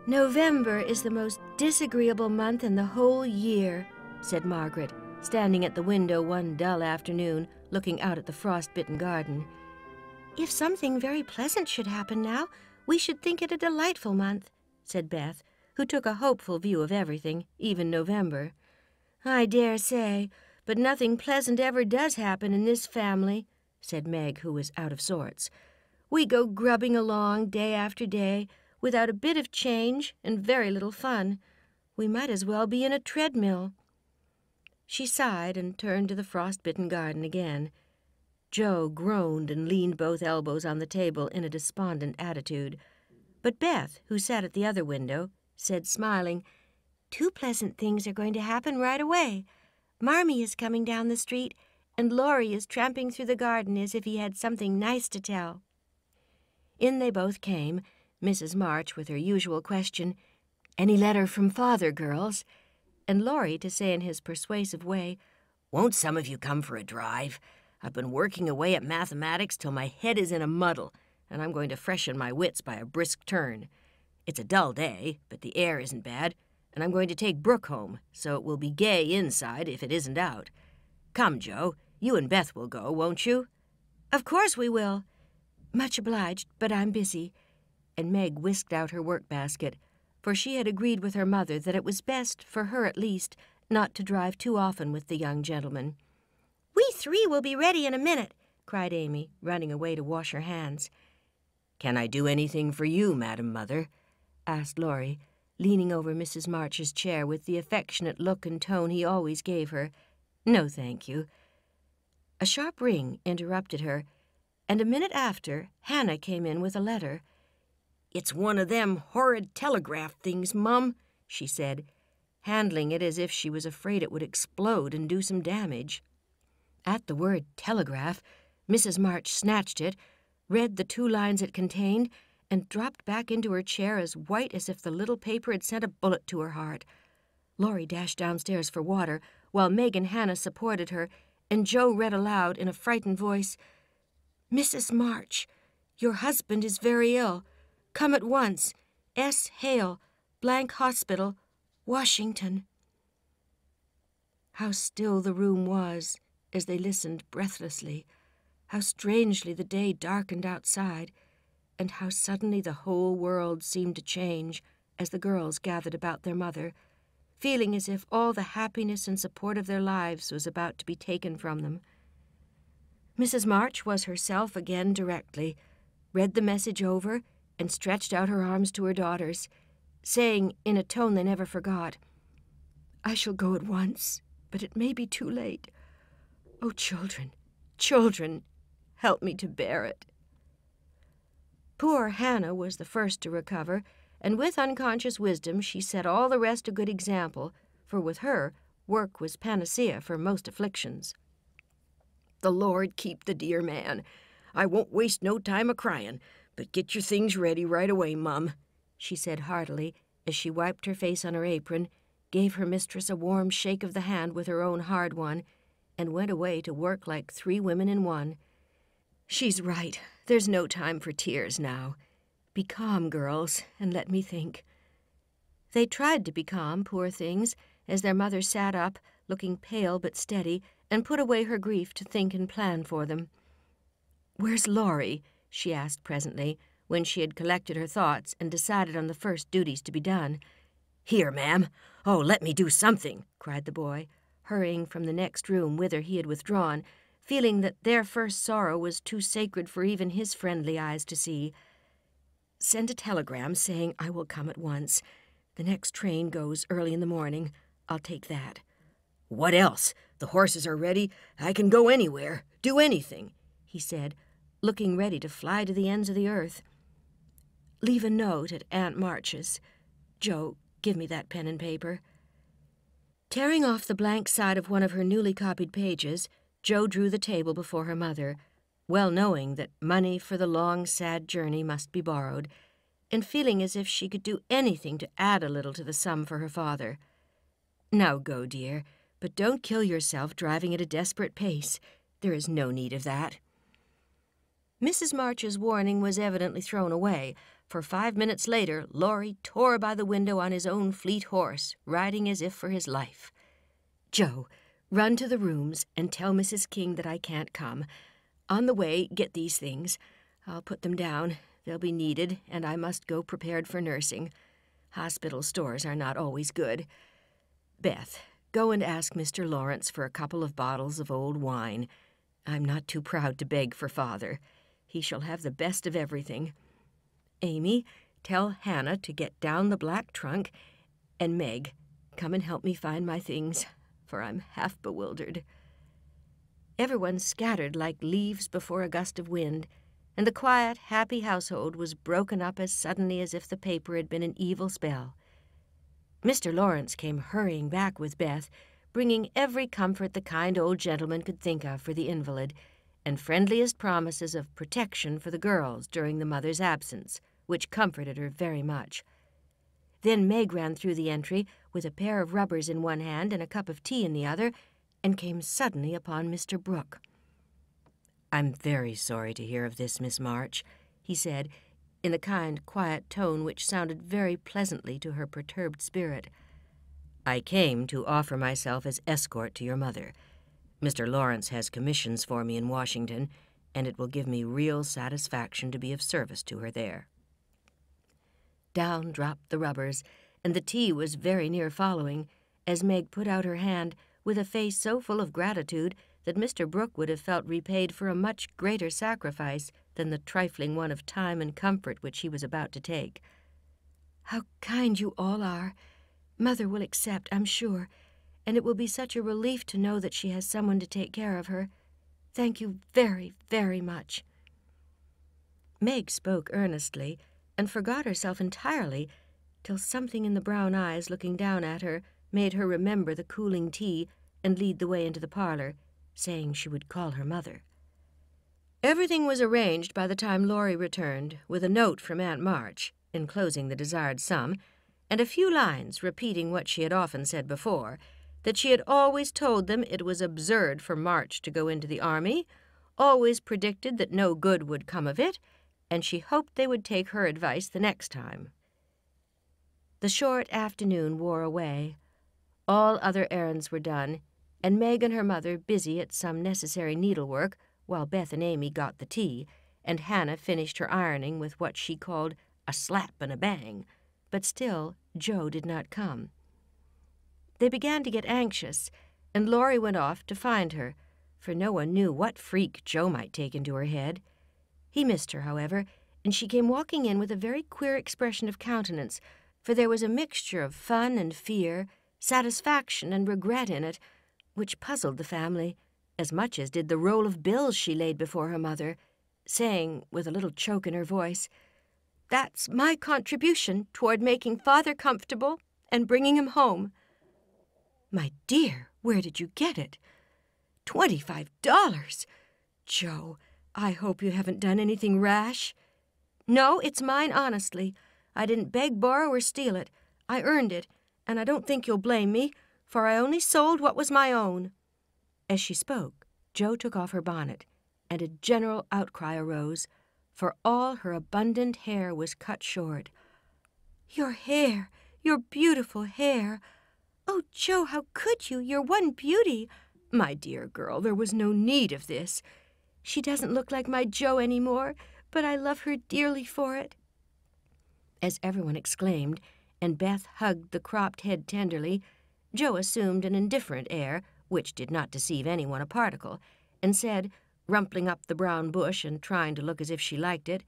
"November is the most disagreeable month in the whole year," said Margaret, standing at the window one dull afternoon, looking out at the frost-bitten garden. "If something very pleasant should happen now, we should think it a delightful month," said Beth, who took a hopeful view of everything, even November. "I dare say, but nothing pleasant ever does happen in this family," said Meg, who was out of sorts. "We go grubbing along day after day, without a bit of change and very little fun. We might as well be in a treadmill." She sighed and turned to the frost-bitten garden again. Joe groaned and leaned both elbows on the table in a despondent attitude. But Beth, who sat at the other window, said, smiling, "Two pleasant things are going to happen right away. Marmee is coming down the street, and Laurie is tramping through the garden as if he had something nice to tell." In they both came, Mrs. March with her usual question, "Any letter from Father, girls?" and Laurie to say in his persuasive way, "Won't some of you come for a drive? I've been working away at mathematics till my head is in a muddle, and I'm going to freshen my wits by a brisk turn. It's a dull day, but the air isn't bad, and I'm going to take Brooke home, so it will be gay inside if it isn't out. Come, Joe, you and Beth will go, won't you?" "Of course we will." "Much obliged, but I'm busy." And Meg whisked out her work-basket, for she had agreed with her mother that it was best, for her at least, not to drive too often with the young gentleman. "We three will be ready in a minute," cried Amy, running away to wash her hands. "Can I do anything for you, Madam Mother?" asked Laurie, leaning over Mrs. March's chair with the affectionate look and tone he always gave her. "No, thank you." A sharp ring interrupted her, and a minute after Hannah came in with a letter. "It's one of them horrid telegraph things, Mum," she said, handling it as if she was afraid it would explode and do some damage. At the word telegraph, Mrs. March snatched it, read the 2 lines it contained, and dropped back into her chair as white as if the little paper had sent a bullet to her heart. Laurie dashed downstairs for water, while Meg and Hannah supported her, and Joe read aloud in a frightened voice, "Mrs. March, your husband is very ill. Come at once. S. Hale, Blank Hospital, Washington." How still the room was as they listened breathlessly, how strangely the day darkened outside, and how suddenly the whole world seemed to change as the girls gathered about their mother, feeling as if all the happiness and support of their lives was about to be taken from them. Mrs. March was herself again directly, read the message over, and stretched out her arms to her daughters, saying in a tone they never forgot, "I shall go at once, but it may be too late. Oh, children, children, help me to bear it." Poor Hannah was the first to recover, and with unconscious wisdom she set all the rest a good example, for with her, work was panacea for most afflictions. "The Lord keep the dear man. I won't waste no time a-crying, but get your things ready right away, Mum," she said heartily, as she wiped her face on her apron, gave her mistress a warm shake of the hand with her own hard one, and went away to work like 3 women in one. "She's right. There's no time for tears now. Be calm, girls, and let me think." They tried to be calm, poor things, as their mother sat up, looking pale but steady, and put away her grief to think and plan for them. "Where's Laurie?" she asked presently, when she had collected her thoughts and decided on the first duties to be done. "Here, ma'am. Oh, let me do something," cried the boy, hurrying from the next room whither he had withdrawn, feeling that their first sorrow was too sacred for even his friendly eyes to see. "Send a telegram saying I will come at once. The next train goes early in the morning. I'll take that." "What else? The horses are ready. I can go anywhere, do anything," he said, looking ready to fly to the ends of the earth. "Leave a note at Aunt March's. Joe, give me that pen and paper." Tearing off the blank side of one of her newly copied pages, Joe drew the table before her mother, well knowing that money for the long, sad journey must be borrowed, and feeling as if she could do anything to add a little to the sum for her father. "Now go, dear, but don't kill yourself driving at a desperate pace. There is no need of that." Mrs. March's warning was evidently thrown away, for 5 minutes later Laurie tore by the window on his own fleet horse, riding as if for his life. "Joe, run to the rooms and tell Mrs. King that I can't come. On the way, get these things. I'll put them down. They'll be needed, and I must go prepared for nursing. Hospital stores are not always good. Beth, go and ask Mr. Lawrence for a couple of bottles of old wine. I'm not too proud to beg for Father. He shall have the best of everything. Amy, tell Hannah to get down the black trunk, and Meg, come and help me find my things, for I'm half bewildered." Everyone scattered like leaves before a gust of wind, and the quiet, happy household was broken up as suddenly as if the paper had been an evil spell. Mr. Lawrence came hurrying back with Beth, bringing every comfort the kind old gentleman could think of for the invalid, and friendliest promises of protection for the girls during the mother's absence, which comforted her very much. Then Meg ran through the entry with a pair of rubbers in one hand and a cup of tea in the other, and came suddenly upon Mr. Brooke. "I'm very sorry to hear of this, Miss March," he said, in the kind, quiet tone which sounded very pleasantly to her perturbed spirit. "I came to offer myself as escort to your mother. Mr. Lawrence has commissions for me in Washington, and it will give me real satisfaction to be of service to her there." Down dropped the rubbers, and the tea was very near following, as Meg put out her hand with a face so full of gratitude that Mr. Brooke would have felt repaid for a much greater sacrifice than the trifling one of time and comfort which he was about to take. "How kind you all are! Mother will accept, I'm sure, and it will be such a relief to know that she has someone to take care of her. Thank you very, very much." Meg spoke earnestly, and forgot herself entirely, till something in the brown eyes looking down at her made her remember the cooling tea and lead the way into the parlor, saying she would call her mother. Everything was arranged by the time Laurie returned, with a note from Aunt March, enclosing the desired sum, and a few lines repeating what she had often said before, that she had always told them it was absurd for March to go into the army, always predicted that no good would come of it, and she hoped they would take her advice the next time. The short afternoon wore away. All other errands were done, and Meg and her mother busy at some necessary needlework, while Beth and Amy got the tea, and Hannah finished her ironing with what she called a slap and a bang, but still Joe did not come. They began to get anxious, and Laurie went off to find her, for no one knew what freak Joe might take into her head. He missed her, however, and she came walking in with a very queer expression of countenance, for there was a mixture of fun and fear, satisfaction and regret in it, which puzzled the family, as much as did the roll of bills she laid before her mother, saying, with a little choke in her voice, "That's my contribution toward making Father comfortable and bringing him home." "My dear, where did you get it?" $25! Joe, I hope you haven't done anything rash." "No, it's mine honestly. I didn't beg, borrow, or steal it. I earned it, and I don't think you'll blame me, for I only sold what was my own." As she spoke, Joe took off her bonnet, and a general outcry arose, for all her abundant hair was cut short. "Your hair, your beautiful hair! Oh, Joe, how could you? You're one beauty." "My dear girl, there was no need of this." "She doesn't look like my Joe any more, but I love her dearly for it." As everyone exclaimed, and Beth hugged the cropped head tenderly, Joe assumed an indifferent air, which did not deceive anyone a particle, and said, rumpling up the brown bush and trying to look as if she liked it,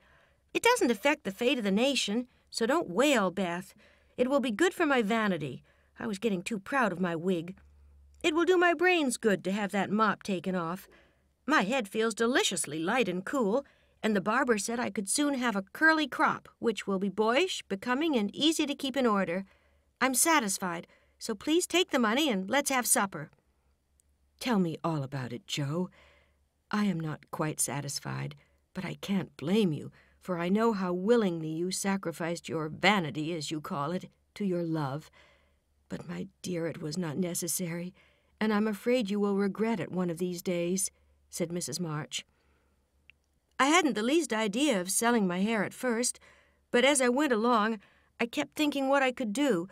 "It doesn't affect the fate of the nation, so don't wail, Beth. It will be good for my vanity. I was getting too proud of my wig. It will do my brains good to have that mop taken off. My head feels deliciously light and cool, and the barber said I could soon have a curly crop, which will be boyish, becoming, and easy to keep in order. I'm satisfied, so please take the money and let's have supper." "Tell me all about it, Joe. I am not quite satisfied, but I can't blame you, for I know how willingly you sacrificed your vanity, as you call it, to your love. But, my dear, it was not necessary, and I'm afraid you will regret it one of these days," said Mrs. March. I hadn't the least idea of selling my hair at first, but as I went along, I kept thinking what I could do,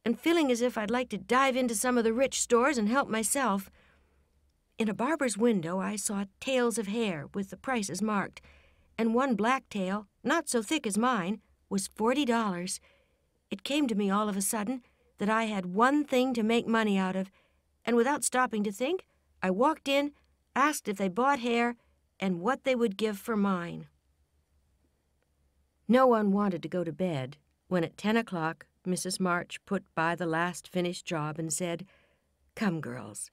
and feeling as if I'd like to dive into some of the rich stores and help myself. In a barber's window, I saw tails of hair with the prices marked, and one black tail, not so thick as mine, was $40. It came to me all of a sudden that I had one thing to make money out of, and without stopping to think, I walked in, asked if they bought hair, and what they would give for mine. No one wanted to go to bed when at 10 o'clock Mrs. March put by the last finished job and said, "Come, girls."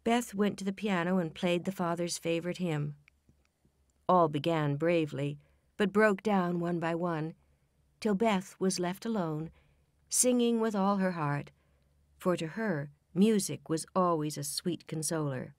Beth went to the piano and played the father's favorite hymn. All began bravely, but broke down one by one, till Beth was left alone, singing with all her heart, for to her music was always a sweet consoler.